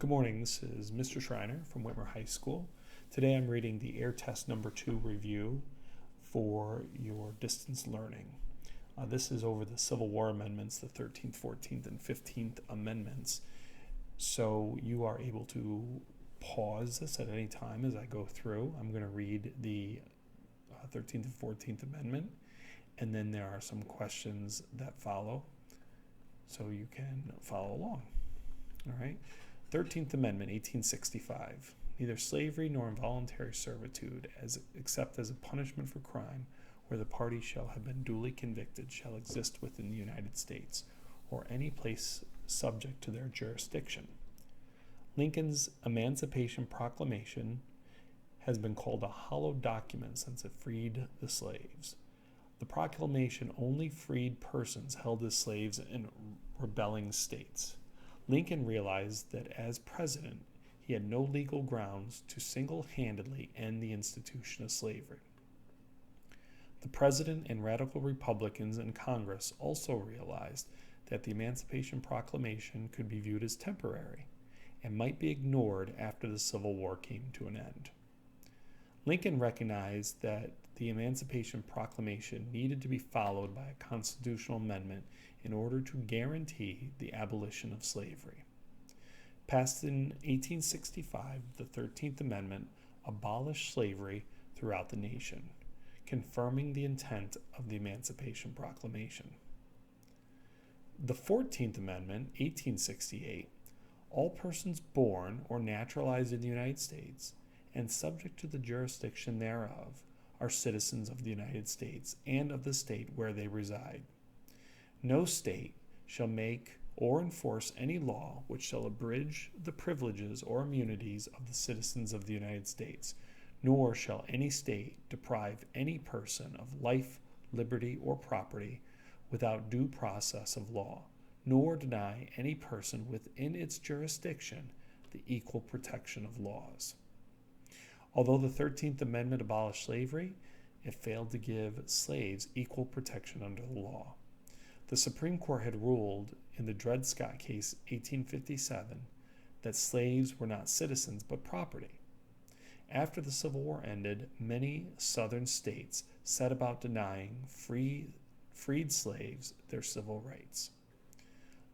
Good morning, this is Mr. Schreiner from Whitmer High School. Today I'm reading the Air Test Number 2 review for your distance learning. This is over the Civil War amendments, the 13th, 14th, and 15th amendments. So you are able to pause this at any time as I go through. I'm going to read the 13th and 14th amendment, and then there are some questions that follow, so you can follow along. All right. 13th Amendment, 1865. Neither slavery nor involuntary servitude, except as a punishment for crime, where the party shall have been duly convicted, shall exist within the United States, or any place subject to their jurisdiction. Lincoln's Emancipation Proclamation has been called a hollow document since it freed the slaves. The proclamation only freed persons held as slaves in rebelling states. Lincoln realized that as president, he had no legal grounds to single-handedly end the institution of slavery. The president and radical Republicans in Congress also realized that the Emancipation Proclamation could be viewed as temporary and might be ignored after the Civil War came to an end. Lincoln recognized that the Emancipation Proclamation needed to be followed by a constitutional amendment in order to guarantee the abolition of slavery. Passed in 1865, the 13th Amendment abolished slavery throughout the nation, confirming the intent of the Emancipation Proclamation. The 14th Amendment, 1868, all persons born or naturalized in the United States and subject to the jurisdiction thereof are citizens of the United States and of the state where they reside. No state shall make or enforce any law which shall abridge the privileges or immunities of the citizens of the United States, nor shall any state deprive any person of life, liberty, or property without due process of law, nor deny any person within its jurisdiction the equal protection of laws. Although the 13th Amendment abolished slavery, it failed to give slaves equal protection under the law. The Supreme Court had ruled in the Dred Scott case 1857 that slaves were not citizens but property. After the Civil War ended, many southern states set about denying freed slaves their civil rights.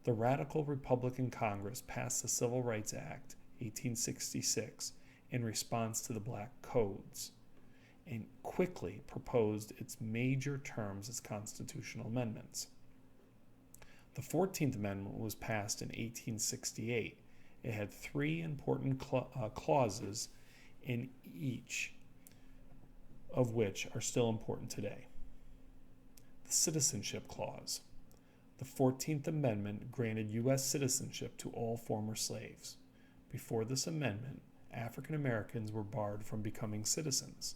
The radical Republican Congress passed the Civil Rights Act 1866 in response to the Black Codes and quickly proposed its major terms as constitutional amendments. The 14th Amendment was passed in 1868. It had three important clauses, in each of which are still important today. The Citizenship Clause. The 14th Amendment granted U.S. citizenship to all former slaves. Before this amendment, African Americans were barred from becoming citizens.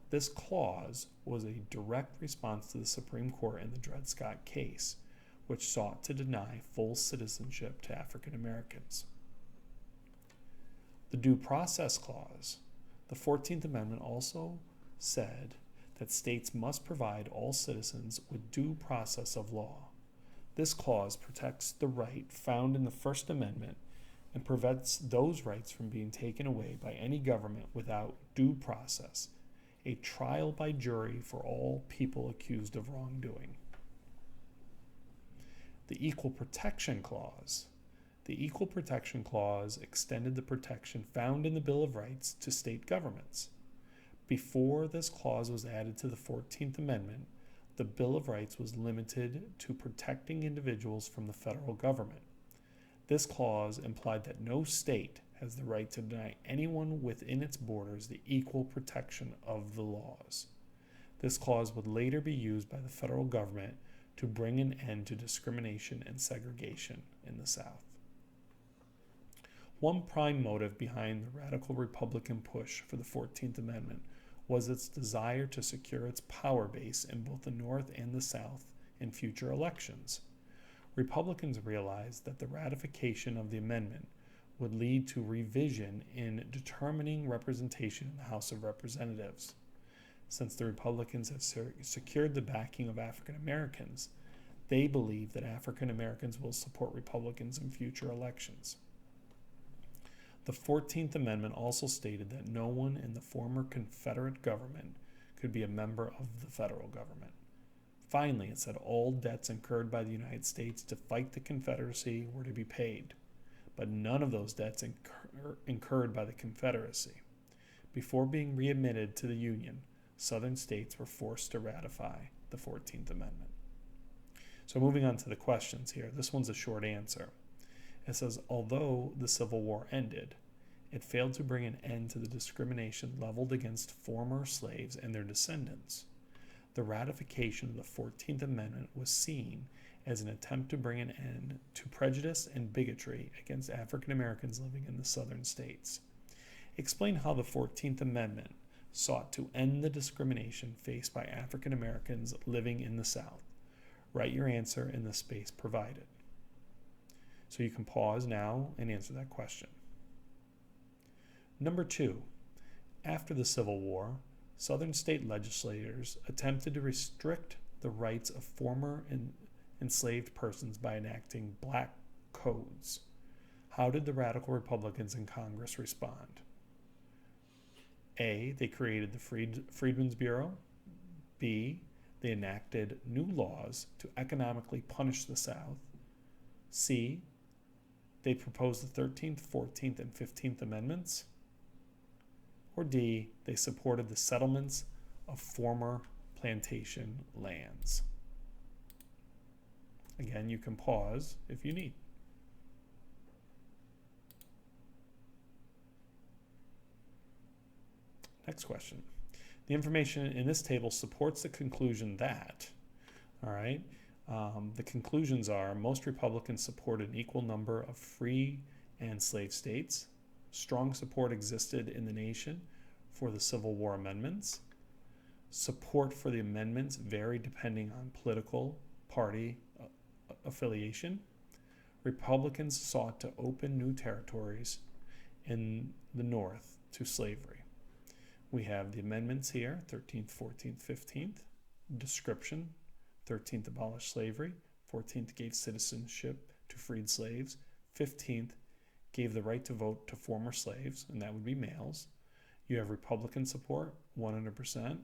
This clause was a direct response to the Supreme Court in the Dred Scott case, which sought to deny full citizenship to African Americans. The Due Process Clause. The 14th Amendment also said that states must provide all citizens with due process of law. This clause protects the right found in the First Amendment and prevents those rights from being taken away by any government without due process, a trial by jury for all people accused of wrongdoing. The Equal Protection Clause. The Equal Protection Clause extended the protection found in the Bill of Rights to state governments. Before this clause was added to the 14th Amendment, the Bill of Rights was limited to protecting individuals from the federal government. This clause implied that no state has the right to deny anyone within its borders the equal protection of the laws. This clause would later be used by the federal government to bring an end to discrimination and segregation in the South. One prime motive behind the radical Republican push for the 14th Amendment was its desire to secure its power base in both the North and the South in future elections. Republicans realized that the ratification of the amendment would lead to revision in determining representation in the House of Representatives. Since the Republicans have secured the backing of African Americans, they believe that African Americans will support Republicans in future elections. The 14th Amendment also stated that no one in the former Confederate government could be a member of the federal government. Finally, it said all debts incurred by the United States to fight the Confederacy were to be paid, but none of those debts incurred by the Confederacy. Before being readmitted to the Union, Southern states were forced to ratify the 14th Amendment. So moving on to the questions here. This one's a short answer. It says, although the Civil War ended, it failed to bring an end to the discrimination leveled against former slaves and their descendants. The ratification of the 14th Amendment was seen as an attempt to bring an end to prejudice and bigotry against African Americans living in the southern states. Explain how the 14th Amendment sought to end the discrimination faced by African Americans living in the South. Write your answer in the space provided. So you can pause now and answer that question. Number 2, after the Civil War, Southern state legislators attempted to restrict the rights of former enslaved persons by enacting black codes. How did the radical Republicans in Congress respond? A, they created the Freedmen's Bureau. B, they enacted new laws to economically punish the South. C, they proposed the 13th, 14th, and 15th Amendments. Or D, they supported the settlements of former plantation lands. Again, you can pause if you need. Next question. The information in this table supports the conclusion that, all right, the conclusions are most Republicans support an equal number of free and slave states. Strong support existed in the nation for the Civil War amendments. Support for the amendments varied depending on political party affiliation. Republicans sought to open new territories in the North to slavery. We have the amendments here, 13th, 14th, 15th. Description, 13th abolished slavery, 14th gave citizenship to freed slaves, 15th gave the right to vote to former slaves, and that would be males. You have Republican support, 100%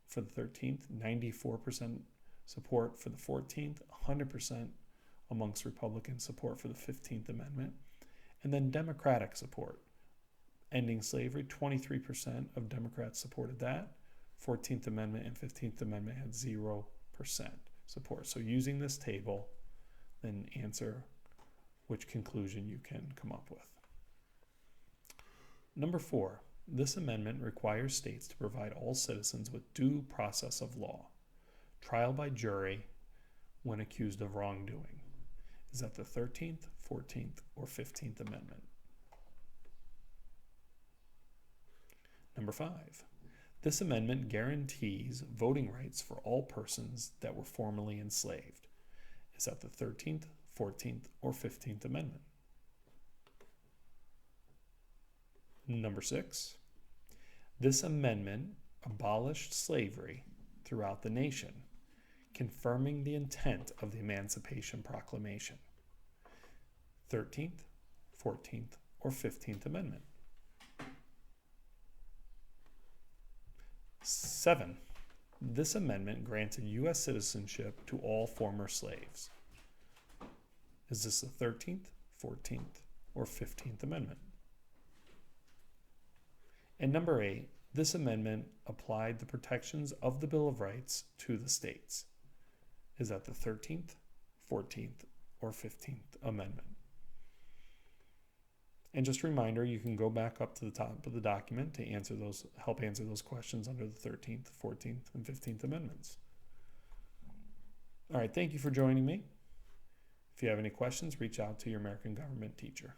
for the 13th, 94% support for the 14th, 100% amongst Republican support for the 15th Amendment, and then Democratic support. Ending slavery, 23% of Democrats supported that. 14th Amendment and 15th Amendment had 0% support. So using this table, then answer which conclusion you can come up with. Number 4, this amendment requires states to provide all citizens with due process of law, trial by jury when accused of wrongdoing. Is that the 13th, 14th, or 15th Amendment? Number 5, this amendment guarantees voting rights for all persons that were formerly enslaved. Is that the 13th, 14th, or 15th Amendment? Number 6, this amendment abolished slavery throughout the nation, confirming the intent of the Emancipation Proclamation. 13th, 14th, or 15th Amendment? 7, this amendment granted U.S. citizenship to all former slaves. Is this the 13th, 14th, or 15th Amendment? And number 8, this amendment applied the protections of the Bill of Rights to the states. Is that the 13th, 14th, or 15th Amendment? And just a reminder, you can go back up to the top of the document to help answer those questions under the 13th, 14th, and 15th Amendments. All right, thank you for joining me. If you have any questions, reach out to your American Government teacher.